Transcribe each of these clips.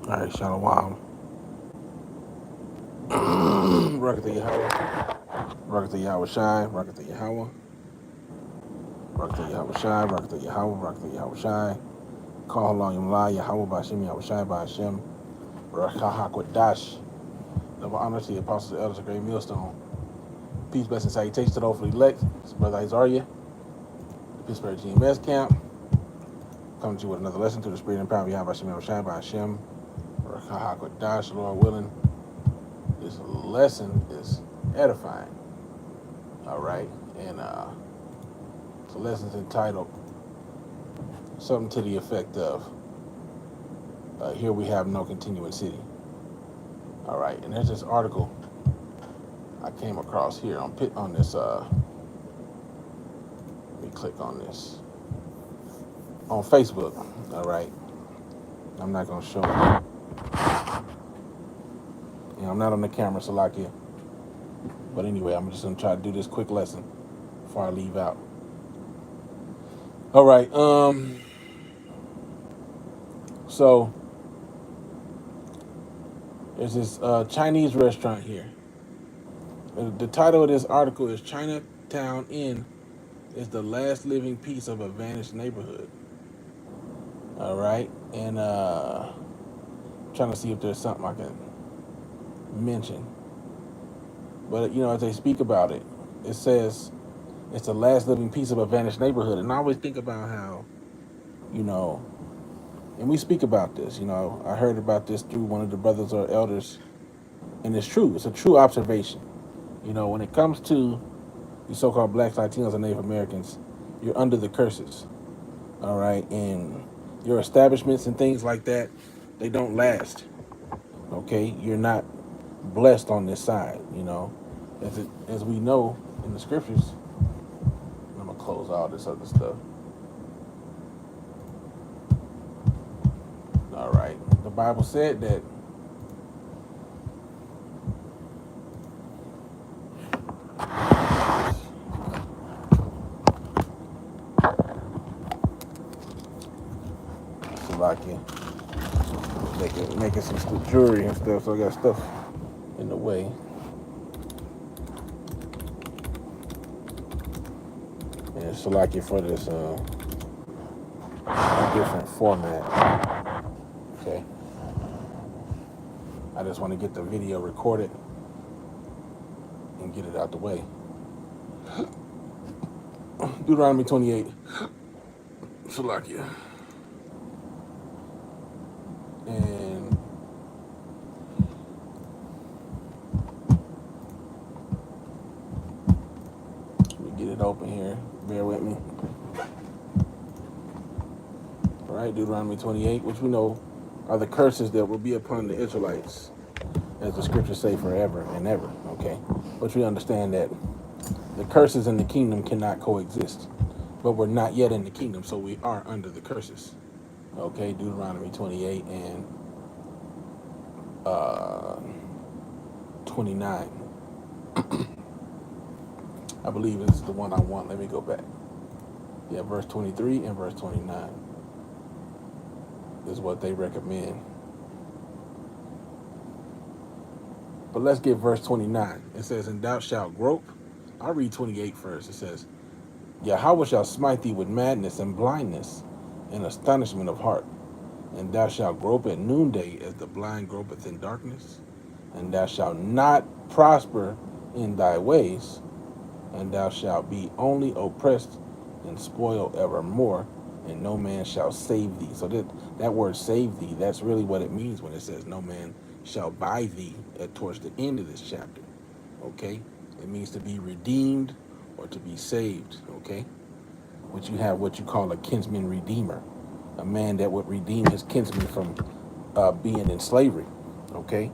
All right, Shalom. Rakatha Yahweh. Rakatha Yahweh Shai. Rakatha Yahweh. Rakatha Yahweh Shai. Rakatha Yahweh. Rakatha Yahweh Shai. Call Halayim La Yahweh Ba'Shem Yahweh Shai Ba'Shem. Rakahakwadash. Double honor to the apostles and elders of Great Millstone. Peace, blessings, salutations to the hopefully elect. It's Brother Izaryah, the Pittsburgh GMS camp. Coming to you with another lesson to the spirit and power of Yahweh Ba'Shem Yahweh Shai Ba'Shem. Rakahakwadash. Lord willing, this lesson is edifying. All right. And the lesson's entitled something to the effect of here we have no continuing city. All right, and there's this article I came across here on this. Let me click on this on Facebook. All right, I'm not gonna show it. I'm not on the camera, Salakia. But anyway, I'm just gonna try to do this quick lesson before I leave out. All right. So there's this Chinese restaurant here. The title of this article is Chinatown Inn is the last living piece of a vanished neighborhood. All right. And trying to see if there's something I can mention. But, as they speak about it, it says it's the last living piece of a vanished neighborhood. And I always think about how, and we speak about this, I heard about this through one of the brothers or elders. And it's true. It's a true observation. When it comes to the so-called blacks, Latinos, and Native Americans, you're under the curses. All right. And your establishments and things like that, they don't last. Okay. You're not blessed on this side, as we know in the scriptures. I'm gonna close all this other stuff. All right. The Bible said that Slovakia making some jewelry and stuff, so I got stuff in the way. And Slovakia for this different format. Okay. I just want to get the video recorded and get it out the way. Deuteronomy 28. Slovakia. And let me get it open here. Bear with me. All right, Deuteronomy 28, which we know are the curses that will be upon the Israelites, as the scriptures say, forever and ever. Okay, but we understand that the curses in the kingdom cannot coexist. But we're not yet in the kingdom, so we are under the curses. Okay, Deuteronomy 28 and 29. I believe this is the one I want. Let me go back. Yeah, verse 23 and verse 29 is what they recommend. But let's get verse 29. It says, and thou shalt grope. I'll read 28 first. It says, Yahweh shall smite thee with madness and blindness and astonishment of heart. And thou shalt grope at noonday as the blind gropeth in darkness. And thou shalt not prosper in thy ways. And thou shalt be only oppressed and spoiled evermore. And no man shall save thee. So that word save thee, that's really what it means when it says no man shall buy thee towards the end of this chapter. Okay? It means to be redeemed or to be saved. Okay? Which you have what you call a kinsman redeemer. A man that would redeem his kinsman from being in slavery. Okay?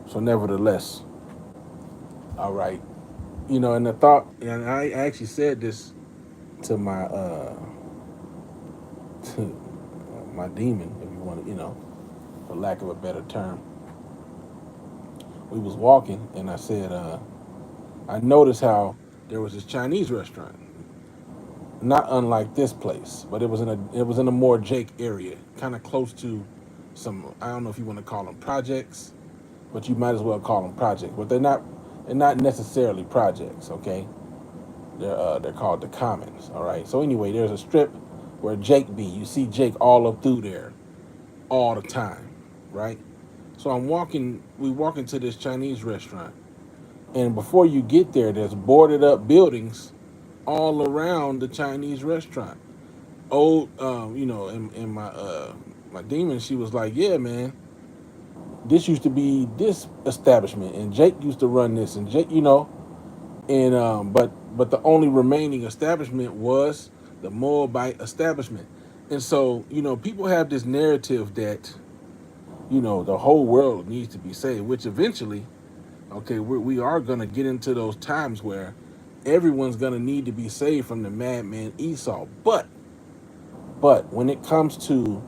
So nevertheless, all right. And the thought, and I actually said this to my demon, if you want to, for lack of a better term. We was walking, and I said, I noticed how there was this Chinese restaurant, not unlike this place, but it was in a more Jake area, kind of close to some, I don't know if you want to call them projects, but you might as well call them projects. But they're not necessarily projects, okay? They're called the Commons, all right? So anyway, there's a strip where Jake be. You see Jake all up through there all the time, right? So we walk into this Chinese restaurant, and before you get there, there's boarded up buildings all around the Chinese restaurant. Old, in my demon, she was like, "Yeah, man, this used to be this establishment, and Jake used to run this, and Jake, and but the only remaining establishment was the Moabite establishment." And so, people have this narrative that the whole world needs to be saved, which eventually, okay, we are going to get into those times where everyone's going to need to be saved from the madman Esau. But when it comes to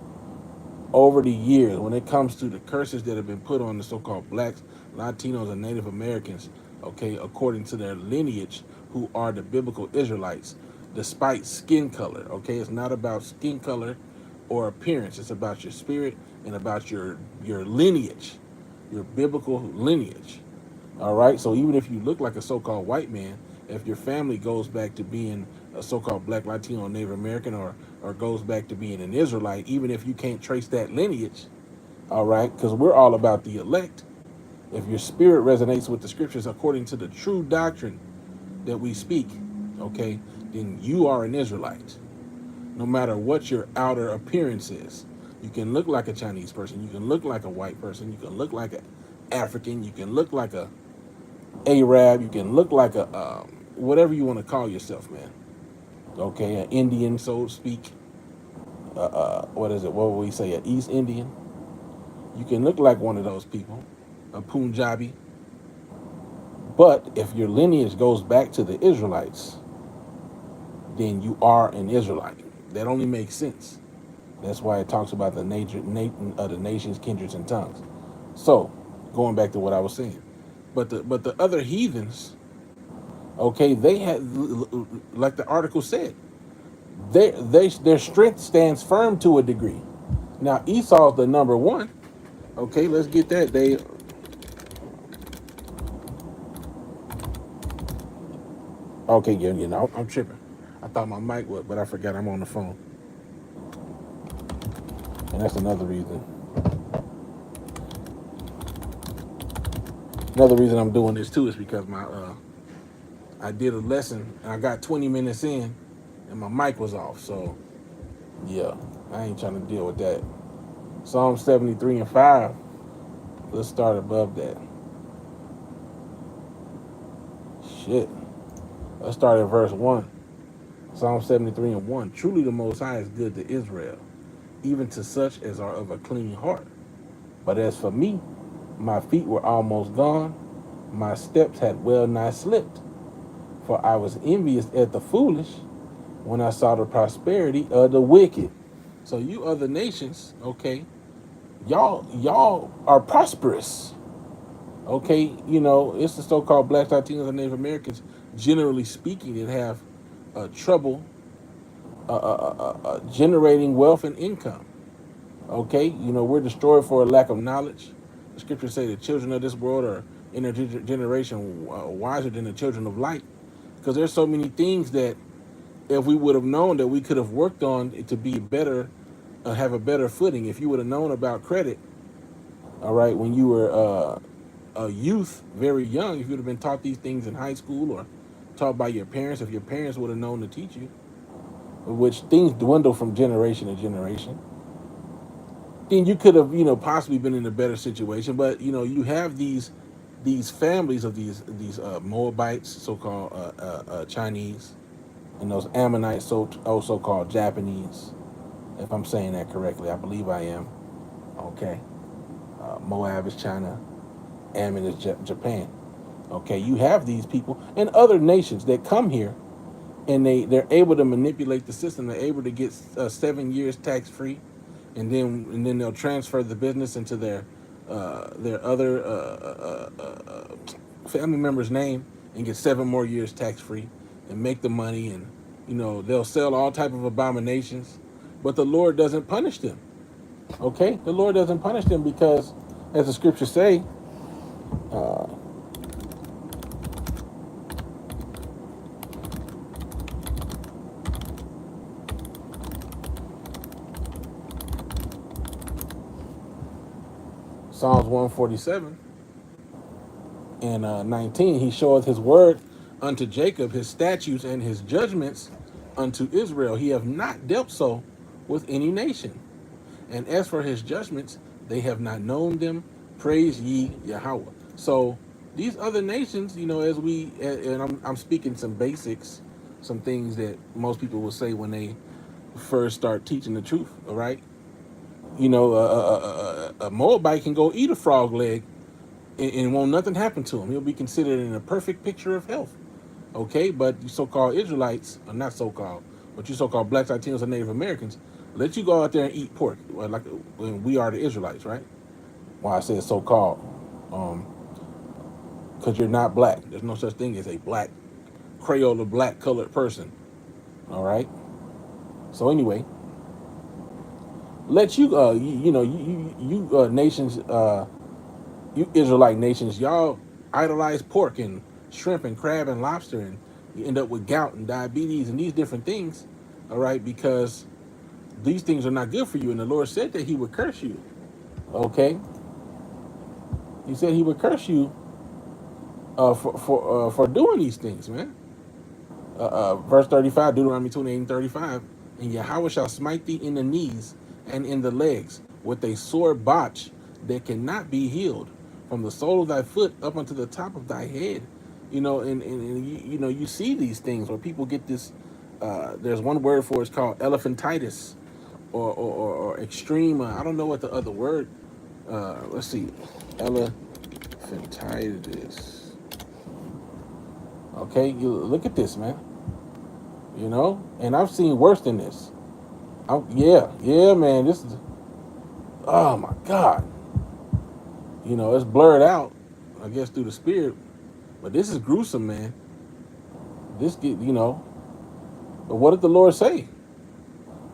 over the years, when it comes to the curses that have been put on the so-called blacks, Latinos, and Native Americans, okay, according to their lineage, who are the biblical Israelites, despite skin color, okay, it's not about skin color or appearance. It's about your spirit and about your lineage, your biblical lineage. All right. So even if you look like a so-called white man, if your family goes back to being a so-called black, Latino, Native American, or goes back to being an Israelite, even if you can't trace that lineage, all right, because we're all about the elect. If your spirit resonates with the scriptures according to the true doctrine that we speak, okay, then you are an Israelite. No matter what your outer appearance is, you can look like a Chinese person, you can look like a white person, you can look like an African, you can look like a Arab, you can look like a whatever you want to call yourself, man. Okay, an Indian, so to speak. What is it? What would we say? An East Indian. You can look like one of those people, a Punjabi. But if your lineage goes back to the Israelites, then you are an Israelite. That only makes sense. That's why it talks about the the nations, kindreds, and tongues. So, going back to what I was saying, but the other heathens, okay, they had, like the article said, their strength stands firm to a degree. Now Esau's the number one. Okay, let's get that. Okay, yeah, I'm tripping. I thought my mic was, but I forgot I'm on the phone, and that's another reason. Another reason I'm doing this too is because my I did a lesson and I got 20 minutes in, and my mic was off. So yeah, I ain't trying to deal with that. Psalm 73:5. Let's start above that. Shit. Let's start at verse 1. Psalm 73:1. Truly the Most High is good to Israel, even to such as are of a clean heart. But as for me, my feet were almost gone, my steps had well nigh slipped. For I was envious at the foolish when I saw the prosperity of the wicked. So you other nations, okay, y'all are prosperous. Okay, it's the so-called blacks, Latinos, and Native Americans, generally speaking, that have trouble generating wealth and income. Okay, we're destroyed for a lack of knowledge. The scriptures say the children of this world are in their generation wiser than the children of light, because there's so many things that if we would have known that we could have worked on it to be better, have a better footing. If you would have known about credit, all right, when you were a youth, very young, if you'd have been taught these things in high school or taught by your parents, if your parents would have known to teach you, which things dwindle from generation to generation, then you could have, possibly been in a better situation. But you have these families of these Moabites, so-called Chinese, and those Ammonites, also called Japanese. If I'm saying that correctly, I believe I am. Okay, Moab is China, Ammon is Japan. Okay, you have these people and other nations that come here, and they're able to manipulate the system. They're able to get 7 years tax free, and then they'll transfer the business into their other family member's name and get 7 more years tax free and make the money, and they'll sell all type of abominations, but the Lord doesn't punish them. Okay, the Lord doesn't punish them because, as the scriptures say, uh, Psalms 147 and 19, he showeth his word unto Jacob, his statutes and his judgments unto Israel. He have not dealt so with any nation. And as for his judgments, they have not known them. Praise ye Yahweh. So these other nations, as and I'm speaking some basics, some things that most people will say when they first start teaching the truth. All right, a Moabite can go eat a frog leg and won't nothing happen to him. He'll be considered in a perfect picture of health. Okay, but you so-called Israelites, or not so-called, but you so-called blacks, Latinos, and Native Americans, let you go out there and eat pork, like when we are the Israelites, right? Why I say so-called, because you're not black. There's no such thing as a black Creole or black colored person. All right. So anyway, let you, nations, you Israelite nations, y'all idolize pork and shrimp and crab and lobster, and you end up with gout and diabetes and these different things. All right, because these things are not good for you, and the Lord said that He would curse you. Okay, He said He would curse you for doing these things, man. Verse 35, Deuteronomy 28 and 35, and Yahweh shall smite thee in the knees and in the legs with a sore botch that cannot be healed from the sole of thy foot up unto the top of thy head. You see these things where people get this. There's one word for it, it's called elephantitis, or extreme. I don't know what the other word. Let's see, elephantitis. Okay, you look at this, man. And I've seen worse than this. Yeah, man. This is, oh my God. It's blurred out, I guess, through the spirit, but this is gruesome, man. But what did the Lord say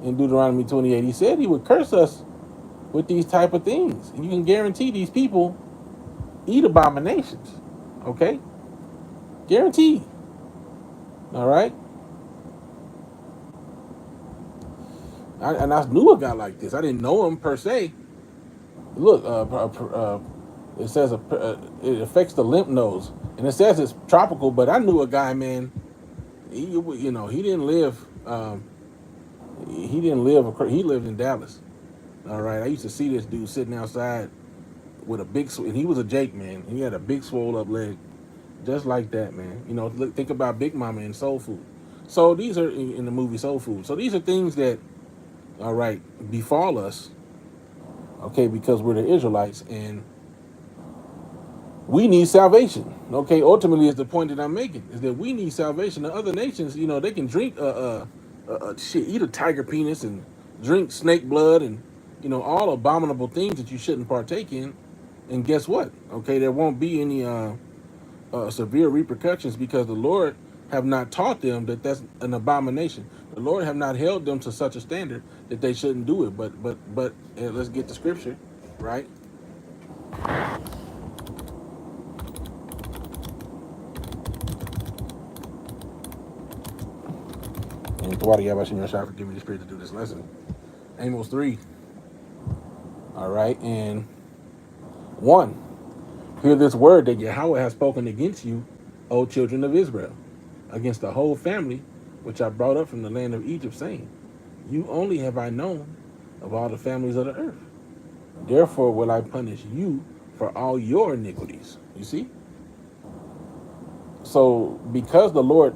in Deuteronomy 28? He said He would curse us with these type of things, and you can guarantee these people eat abominations. Okay, guaranteed. All right. And I knew a guy like this. I didn't know him per se. Look, it says it affects the lymph nodes, and it says it's tropical. But I knew a guy, man. He didn't live. He didn't live. He lived in Dallas. All right. I used to see this dude sitting outside with a big, and he was a Jake, man. He had a big swole up leg, just like that, man. Think about Big Mama in Soul Food. So these are in the movie Soul Food. So these are things that, all right, befall us. Okay, because we're the Israelites, and we need salvation. Okay, ultimately is the point that I'm making, is that we need salvation. The other nations, they can drink shit, eat a tiger penis and drink snake blood and all abominable things that you shouldn't partake in. And guess what? Okay, there won't be any severe repercussions because the Lord have not taught them that that's an abomination. The Lord have not held them to such a standard that they shouldn't do it. But let's get the scripture, right? And Thwadi Yabashim Yashai for giving me the spirit to do this lesson. Amos 3. All right, and 1. Hear this word that Yahweh has spoken against you, O children of Israel, against the whole family which I brought up from the land of Egypt, saying, you only have I known of all the families of the earth. Therefore will I punish you for all your iniquities. You see? So because the Lord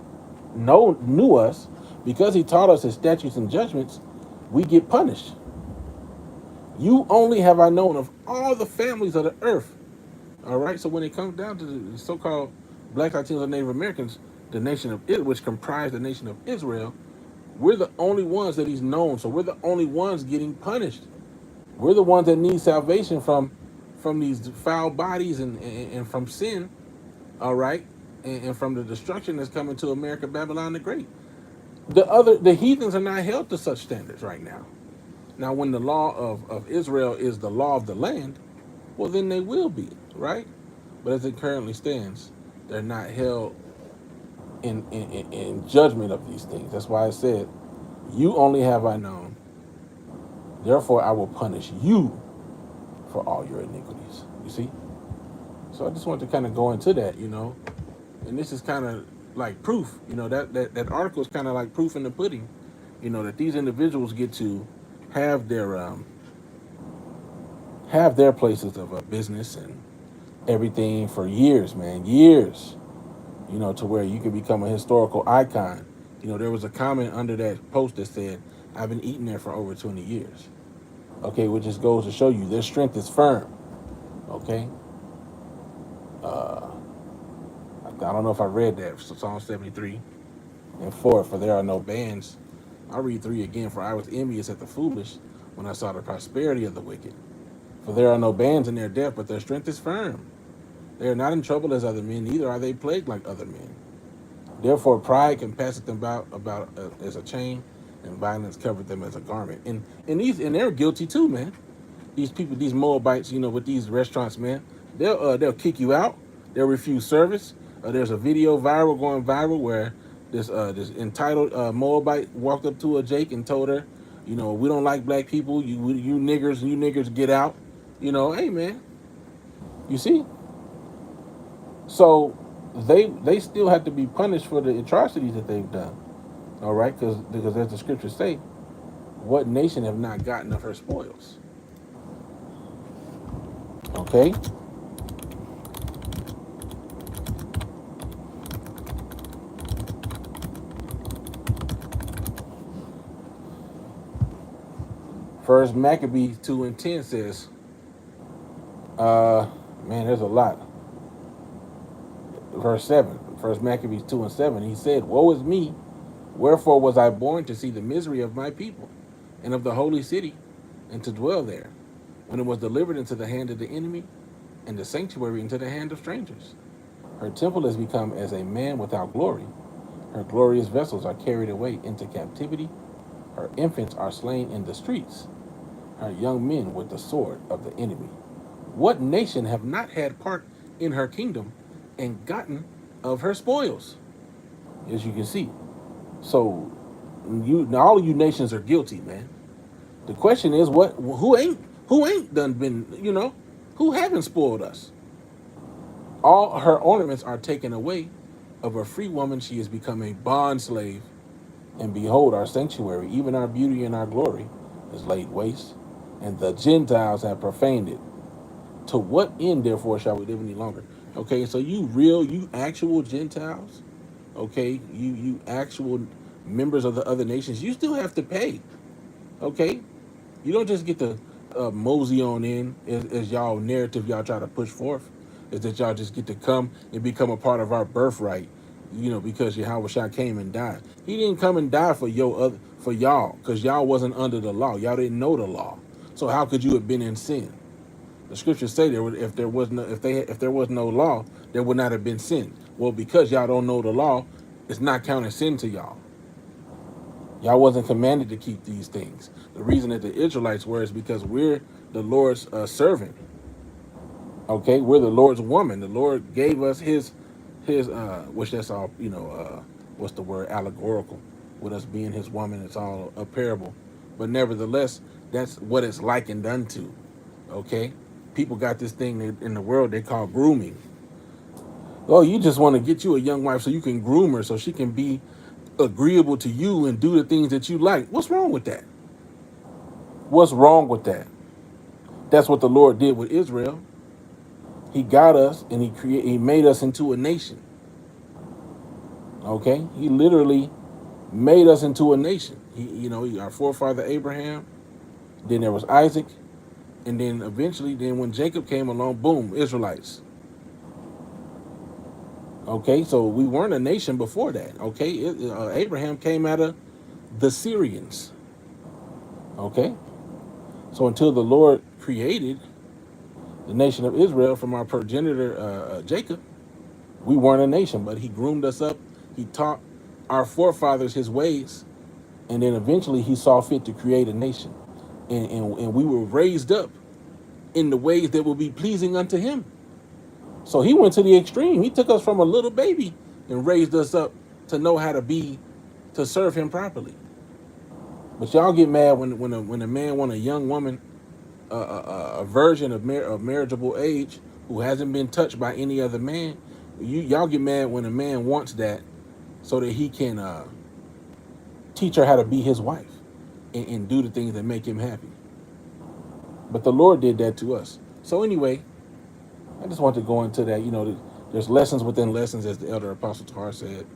knew us, because He taught us His statutes and judgments, we get punished. You only have I known of all the families of the earth. All right. So when it comes down to the so-called Black, Latinos, and Native Americans, the nation of Israel, which comprise the nation of Israel, we're the only ones that He's known. So we're the only ones getting punished. We're the ones that need salvation from these foul bodies and from sin. All right. And from the destruction that's coming to America, Babylon the Great. The heathens are not held to such standards right now. Now, when the law of Israel is the law of the land, well, then they will be, right? But as it currently stands, they're not held in judgment of these things. That's why I said, you only have I known, therefore I will punish you for all your iniquities. You see? So I just wanted to kind of go into that, and this is kind of like proof, that article is kind of like proof in the pudding, that these individuals get to have their places of business and everything for years, man, years, to where you can become a historical icon. There was a comment under that post that said, I've been eating there for over 20 years. Okay, which just goes to show you their strength is firm. Okay. I don't know if I read that. Psalm 73 and 4, for there are no bands. I'll read 3 again. For I was envious at the foolish when I saw the prosperity of the wicked. For there are no bands in their death, but their strength is firm. They are not in trouble as other men, neither are they plagued like other men. Therefore pride compasseth them about as a chain, and violence covered them as a garment. And they're guilty too, man. These people, these Moabites, with these restaurants, man, they'll kick you out. They'll refuse service. There's a video going viral where this entitled Moabite walked up to a Jake and told her, we don't like black people. You niggers get out. Hey man, you see. So they still have to be punished for the atrocities that they've done. All right, because as the scriptures say, what nation have not gotten of her spoils? Okay. First Maccabees 2:10 says, man, there's a lot. Verse 7, First Maccabees 2:7, he said, woe is me, wherefore was I born to see the misery of my people, and of the holy city, and to dwell there, when it was delivered into the hand of the enemy, and the sanctuary into the hand of strangers. Her temple has become as a man without glory. Her glorious vessels are carried away into captivity. Her infants are slain in the streets. Her young men with the sword of the enemy. What nation have not had part in her kingdom and gotten of her spoils? As you can see. So all of you nations are guilty, man. The question is, who ain't done been, who haven't spoiled us? All her ornaments are taken away. Of a free woman she has become a bond slave. And behold, our sanctuary, even our beauty and our glory, is laid waste, and the Gentiles have profaned it. To what end, therefore, shall we live any longer? Okay, so you actual Gentiles, okay, you actual members of the other nations, you still have to pay. Okay, you don't just get to mosey on in as y'all narrative y'all try to push forth, is that y'all just get to come and become a part of our birthright, because Yahweh Shah came and died. He didn't come and die for y'all, because y'all wasn't under the law. Y'all didn't know the law. So how could you have been in sin? The scriptures say if there was no law, there would not have been sin. Well, because y'all don't know the law, it's not counting sin to y'all. Y'all wasn't commanded to keep these things. The reason that the Israelites were is because we're the Lord's servant. Okay, we're the Lord's woman. The Lord gave us his which that's all, what's the word, allegorical, with us being his woman. It's all a parable, but nevertheless, that's what it's likened unto. Okay, people got this thing in the world they call grooming. Oh, you just want to get you a young wife so you can groom her so she can be agreeable to you and do the things that you like. What's wrong with that? What's wrong with that? That's what the Lord did with Israel. He got us and he made us into a nation. Okay, he literally made us into a nation. Our forefather Abraham. Then there was Isaac, and then eventually, when Jacob came along, boom, Israelites. Okay, so we weren't a nation before that. Okay, Abraham came out of the Syrians. Okay, so until the Lord created the nation of Israel from our progenitor Jacob, we weren't a nation, but he groomed us up. He taught our forefathers his ways, and then eventually he saw fit to create a nation. and we were raised up in the ways that will be pleasing unto him. So he went to the extreme. He took us from a little baby and raised us up to know how to be, to serve him properly. But y'all get mad when a man want a young woman, a virgin of marriageable age who hasn't been touched by any other man. Y'all get mad when a man wants that so that he can teach her how to be his wife and do the things that make him happy. But the Lord did that to us. So anyway, I just want to go into that. There's lessons within lessons, as the elder Apostle Tar said.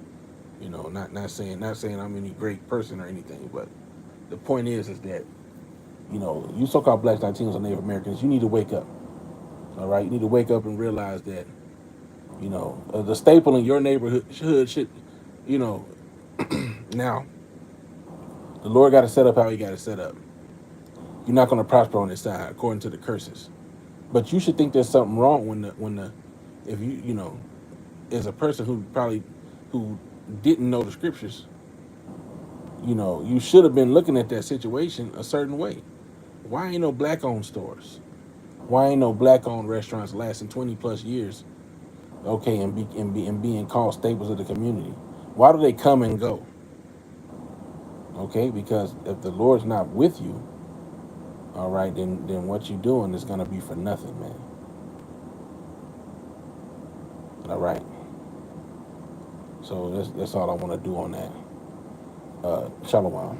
Not saying I'm any great person or anything, but the point is that you so-called blacks, Latinos, or Native Americans, you need to wake up. All right, you need to wake up and realize that the staple in your neighborhood should, you know, now the Lord got to set up how He got to set up. You're not going to prosper on this side according to the curses, but you should think there's something wrong when the if as a person who didn't know the scriptures, you should have been looking at that situation a certain way. Why ain't no black owned stores? Why ain't no black owned restaurants lasting 20 plus years? Okay, and being called staples of the community. Why do they come and go? Okay, because if the Lord's not with you, all right, then what you doing is gonna be for nothing, man. All right. So that's all I want to do on that. Shalom.